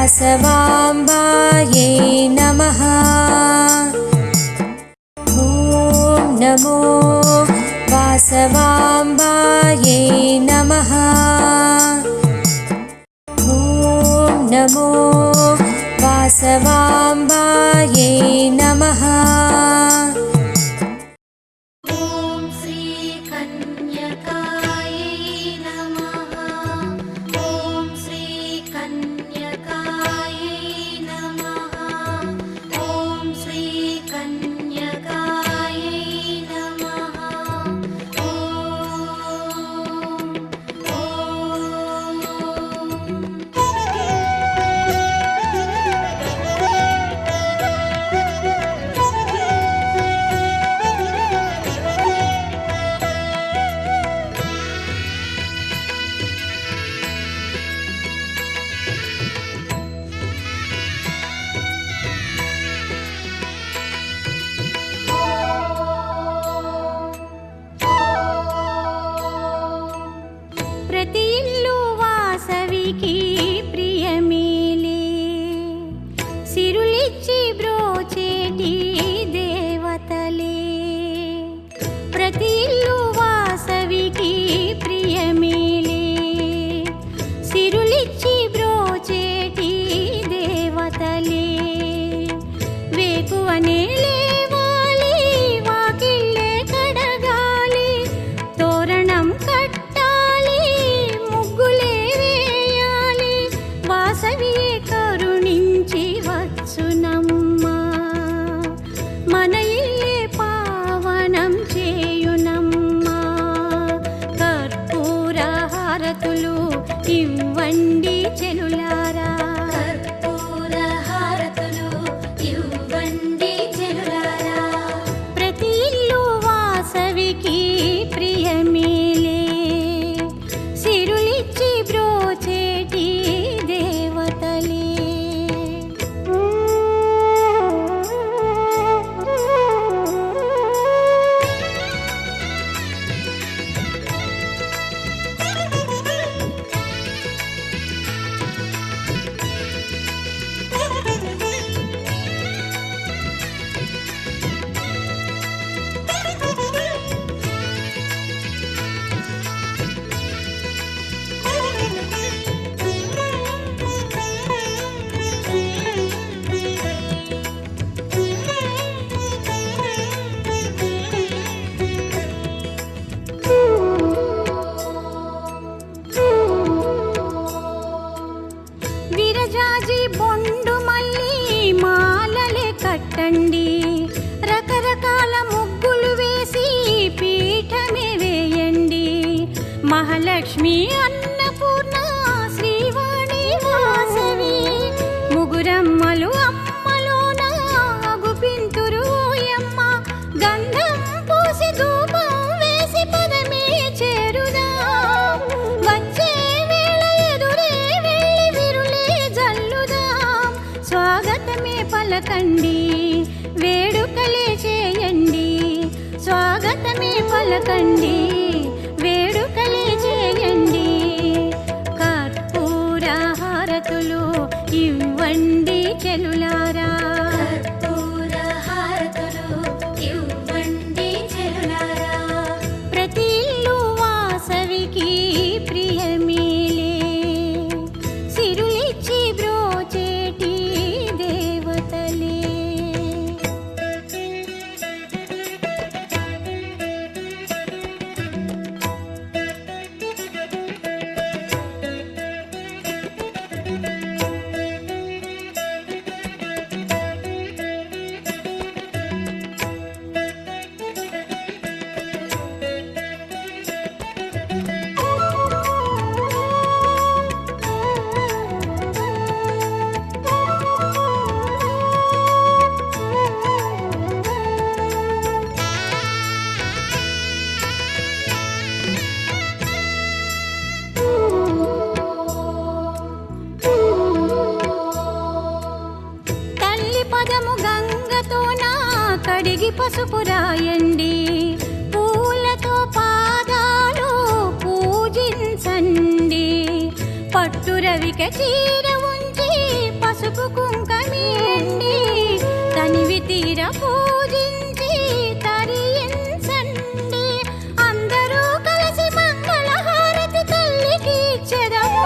वासवाम्बायै नमः। ॐ नमो वासवाम्बायै नमः। ॐ नमो वासवाम्बायै नमः। రకరకాల ముగ్గులు వేసి పీఠమే వేయండి. మహాలక్ష్మి అన్నపూర్ణ శ్రీవాణి వాసవి ముగురమ్మలు అమ్మలోన అగుపింతురు ఓయమ్మ. గంధం పూసి ధూపం వేసి పదమే చేరుదా. వచ్చే వేళ ఎదురే వెళ్ళి విరులే జల్లుదాం. స్వాగతమే పలకండి వేడుకలే చేయండి. స్వాగతమే పలకండి వేడుకలే చేయండి. కర్పూర హారతులు ఇవ్వండి చెలులారా. కర్పూర హారతులు ఇవ్వండి చెలులారా. ప్రతి ఇల్లు వాసవికి ప్రియమేలే. సిరులిచ్చి బ్రోచేటి దేవతలే. కడిగి పసుపు రాయండి. పూలతో పాదాలు పూజించండి. పట్టు రవిక చీర ఉంచి పసుపు కుంకమేండి తనివి తీర పూజించి తరించండి అందరూ కలిసి మంగళహారతి తల్లికి ఇచ్చెదము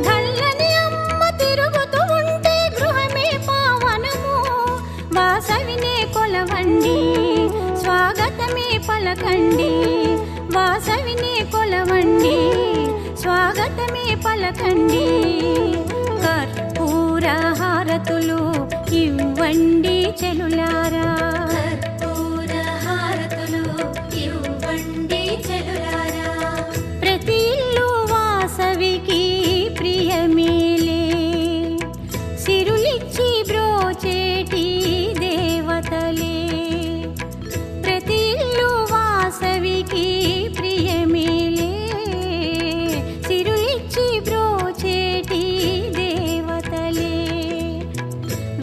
ధల్లని అమ్మ తిరుగుతూ ఉంటే గృహమే పావనము వాసవినే కొలవండి స్వాగతమే పలకండి వాసవినే కొలవండి స్వాగతమే పలకండి కర్పూర హారతులు ఇవ్వండి చెలులారా కర్పూర హారతులు ఇవ్వండి చెలులారా ప్రతి ఇల్లు వాసవికి ప్రియమేలే సిరులిచ్చి బ్రోచేటి దేవతలే ప్రతి ఇల్లు వాసవికి ప్రియమేలే సిరులిచ్చి బ్రోచేటి దేవతలే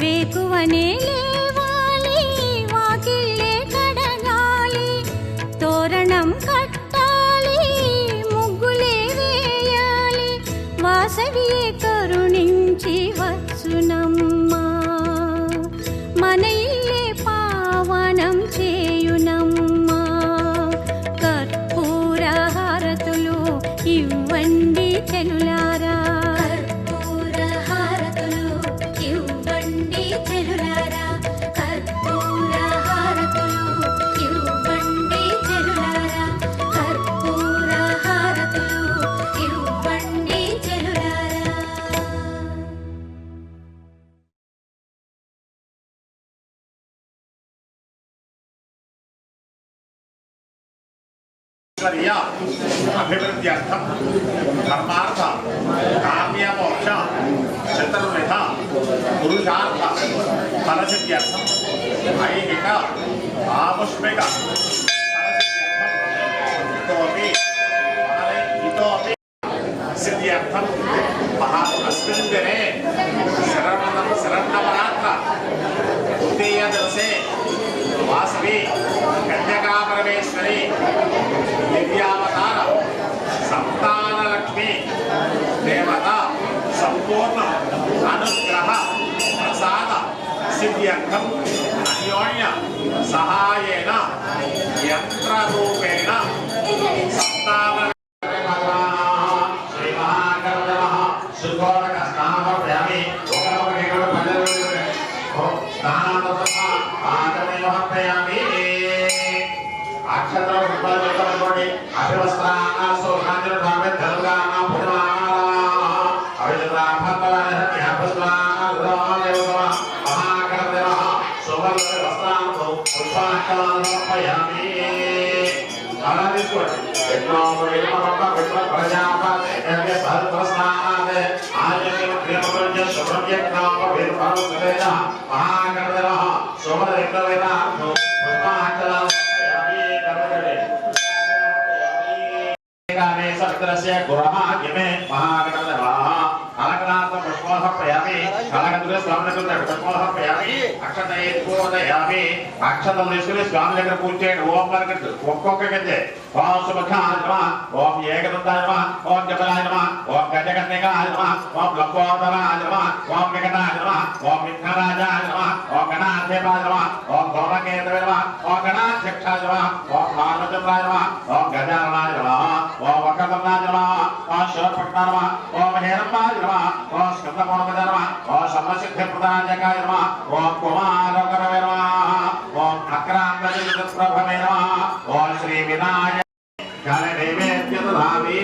వేకువనే లేవాలి వాకిళ్ళే కడగాలి తోరణం కట్టాలి ముగ్గులే వేయాలి వాసవియే కరుణించి వచ్చునమ్మా మన ఇల్లే పావనం చేయునమ్మా కర్పూర హారతులు ఇవ్వండి చెలులారా కర్పూర హారతులు ఇవ్వండి చెలులారా కర్పూర హారతులు ఇవ్వండి చెలులారా కర్పూర హారతులు ఇవ్వండి చెలులారా అభివృద్ధ్యర్థం ధర్మార్థ కామ్యమోక్ష చతుర్విధ పురుషార్థ ఫలసిద్ధ్యర్థం ఐహిక ఆముష్మిక ఇతోపి సిద్ధ్యర్థం అస్మిన్ దినే శరన్నవరాత్ర తృతీయ దివసే వాసవి కన్యకా పరమేశ్వరి దివ్యావతార సంతానలక్ష్మి దేవత సంపూర్ణ అనుగ్రహ ప్రసాద సిద్ధ్యర్థం అన్యోన్య సహాయేన యంత్రరూపేణ సంతాన गुरः यमे महागणदेवः अलकनाथ पुष्पोऽर्पयामि अलकनाथ स्वामिनकृते पुष्पोऽर्पयामि अक्षतये पूजयामि अक्षतं निष्क्रिय स्वामी దగ్గర పూజ చేయండి ఓం వరకట్టు ఒక్కొక్కటే ఓం సుముఖాయ నమః ఓం ఏకదంతాయ నమః ఓం జపలాయ నమః ఓం గజకన్యకాయ నమః ఓం లంబోదరాయ నమః ఓం వికటాయ నమః ఓం విఘ్నరాజాయ నమః ఓం గణాధిపాయ నమః ఓం ధూమకేతవే నమః ఓం గణాధ్యక్షాయ నమః ఓం భానుచంద్రాయ నమః ఓం గజాననాయ నమః ఓం వక్రతుండాయ నమః ఓం శివపట్నాయ నమః ఓం హేరంబాయ నమః ఓం స్కందమోనమదాయ నమః ఓం సర్వసిద్ధిప్రదాయకాయ నమః ఓం కుమారకరవే నమః ఓం అక్రాంతజితప్రభవే నమః ఓం శ్రీ వినాయక గణదేవేత్య దదామి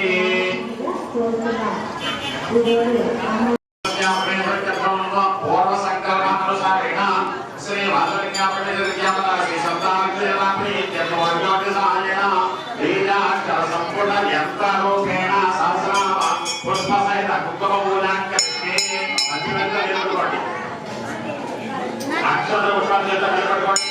పూర్వ సంకల్పానుసారేణ శ్రీ వాసవిజ్ఞాపన సంతానక్షరాపి జన్మోజ్యోతి సహాయేన లీలాక్షర సంపూర్ణ యంత్రరూపేణ సహస్రామ పుష్ప సహిత కుంకుమ పూజాంకరిష్యే అతిపెద్ద నిలబడుకోండి అక్షర పుష్పాలు చేత నిలబడుకోండి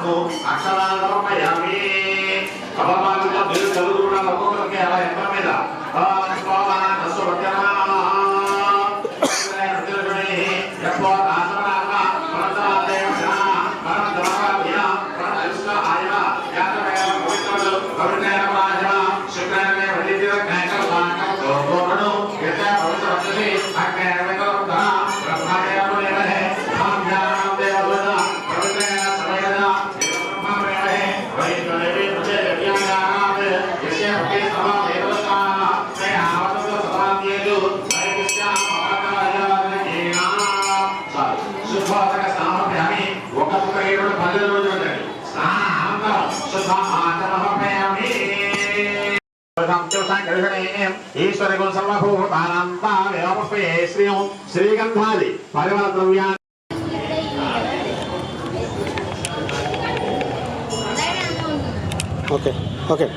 సమర్పయామస్తు అక్షరాలు సమర్పయామి అపమానంగా మీరు చదువు కూడా ఒక్కొక్కరికి అలా ఎంత మీద ఈశ్వరి గుణ సర్వభూతానంతాపే శ్రీగంధాది పరిమళ ద్రవ్యా ఓకే ఓకే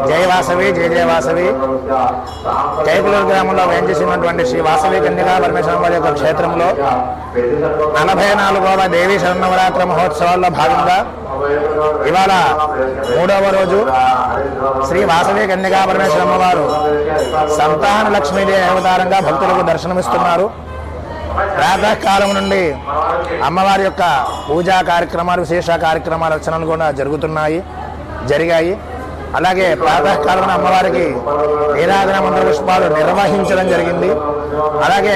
జై వాసవి జయ జయ వాసవి. కైకులూరు గ్రామంలో వేంచేసినటువంటి శ్రీ వాసవి కన్యకా పరమేశ్వరం వారి యొక్క క్షేత్రంలో 44వ దేవీ శరన్నవరాత్రి మహోత్సవాల్లో భాగంగా ఇవాళ 3వ రోజు శ్రీ వాసవి కన్యకా పరమేశ్వరమ్మ వారు సంతాన లక్ష్మీదేవి అవతారంగా భక్తులకు దర్శనమిస్తున్నారు. ప్రాతకాలం నుండి అమ్మవారి యొక్క పూజా కార్యక్రమాలు, విశేష కార్యక్రమాలు రచనలు కూడా జరిగాయి. అలాగే ప్రాతకాలం అమ్మవారికి నీరాజన మంత్ర పుష్పాలు నిర్వహించడం జరిగింది. అలాగే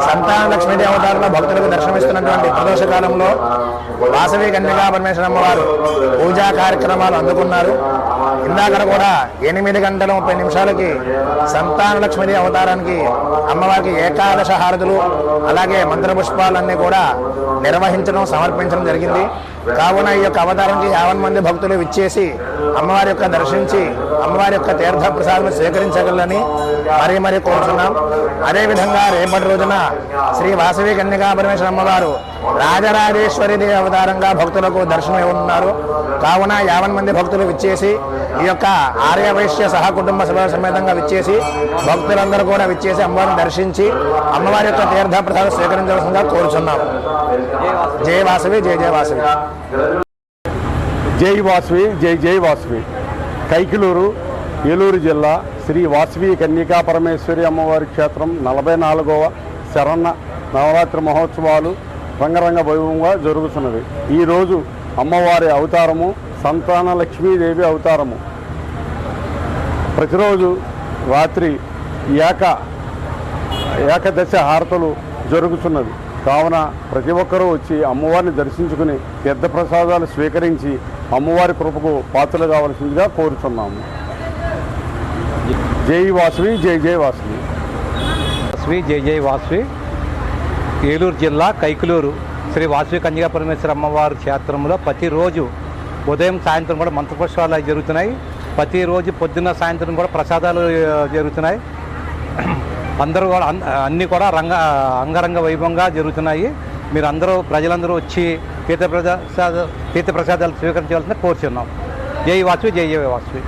సంతాన లక్ష్మీదేవి అవతారంలో భక్తులకు దర్శనమిస్తున్నటువంటి ప్రదోష కాలంలో వాసవి కన్యకా పరమేశ్వరమ్మ వారు పూజా కార్యక్రమాలు అందుకున్నారు. ఇందాక కూడా 8 గంటల 30 నిమిషాలకి సంతాన లక్ష్మీదేవి అవతారానికి అమ్మవారికి ఏకాదశ హారతులు అలాగే మంత్రపుష్పాలన్నీ కూడా నిర్వహించడం, సమర్పించడం జరిగింది. కావున ఈ యొక్క అవతారానికి 50 మంది భక్తులు విచ్చేసి అమ్మవారి యొక్క దర్శించి అమ్మవారి యొక్క తీర్థ ప్రసాదం స్వీకరించగలని మరీ కోరుతున్నాం. అదేవిధంగా రేపటి రోజున శ్రీ వాసవి కన్యకా పరమేశ్వర అమ్మవారు రాజరాజేశ్వరి దేవి అవతారంగా భక్తులకు దర్శనం ఇవ్వనున్నారు. కావున 50 మంది భక్తులు విచ్చేసి ఈ యొక్క ఆర్యవైశ్య సహకుటుంబ సభ సమేతంగా విచ్చేసి భక్తులందరూ కూడా విచ్చేసి అమ్మవారిని దర్శించి అమ్మవారి యొక్క తీర్థ ప్రసాదం స్వీకరించవలసిందిగా కోరుచున్నాం. జై వాసవి జయ జయ వాసవి. జై వాసవి జై జై వాసవి. కైకిలూరు, ఏలూరు జిల్లా శ్రీ వాసవి కన్యకా పరమేశ్వరి అమ్మవారి క్షేత్రం 44వ శరన్న నవరాత్రి మహోత్సవాలు రంగరంగ వైభవంగా జరుగుతున్నవి. ఈరోజు అమ్మవారి అవతారము సంతాన లక్ష్మీదేవి అవతారము. ప్రతిరోజు రాత్రి ఏకదశ హారతలు జరుగుతున్నది. కావున ప్రతి ఒక్కరూ వచ్చి అమ్మవారిని దర్శించుకుని తీర్థప్రసాదాలు స్వీకరించి అమ్మవారి కృపకు పాత్రలు కావాల్సిందిగా కోరుతున్నాము. జై వాసవి జై జై వాసవి. వాసవి జై జై వాసవి. ఏలూరు జిల్లా కైకులూరు శ్రీ వాసవి కన్యకా పరమేశ్వర అమ్మవారి క్షేత్రంలో ప్రతిరోజు ఉదయం సాయంత్రం కూడా మంత్రపుష్పాలు జరుగుతున్నాయి. ప్రతిరోజు పొద్దున్న సాయంత్రం కూడా ప్రసాదాలు జరుగుతున్నాయి. అందరూ కూడా అన్నీ కూడా అంగరంగ వైభవంగా జరుగుతున్నాయి. మీరు అందరూ ప్రజలందరూ వచ్చి తీర్థప్రసాదాలు స్వీకరించవలసిన కోరుచున్నాం. జై వాసవి జై జయ వాసవి.